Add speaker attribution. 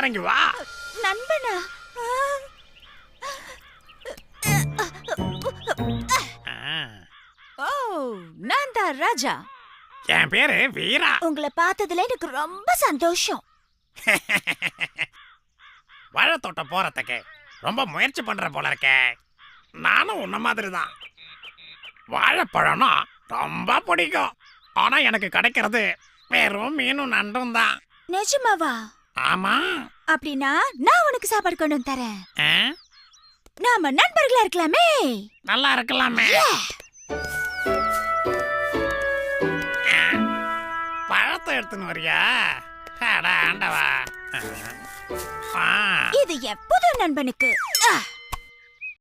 Speaker 1: இறங்கி வா.
Speaker 2: நண்பனா? ஓ, நான் தான் ராஜா.
Speaker 1: என் பேரு வீரா.
Speaker 2: உங்களை பார்த்ததுல எனக்கு ரொம்ப சந்தோஷம்.
Speaker 1: வாழைத்தோட்டம் போறதுக்கு ரொம்ப முயற்சி பண்ற போல இருக்கே. நானும் உன்ன மாதிரி தான். வாழைப்பழம்னா ரொம்ப பிடிக்கும். ஆனா எனக்கு கிடைக்கிறது வெறும் மீனும் நண்டும் தான்.
Speaker 2: நிஜமாவா?
Speaker 1: ஆமா.
Speaker 2: அப்படின்னா நான் உனக்கு சாப்பாடு கொண்டு வந்து தரேன்.
Speaker 1: ஆ?
Speaker 2: நாம நண்பர்களா இருக்கலாமே.
Speaker 1: நல்லா இருக்கலாமே. ஆ? பழத்தை எடுத்துன்னு வரியா? அட ஆண்டவா. ஆ.
Speaker 2: இது எப்போதும் நண்பனுக்கு.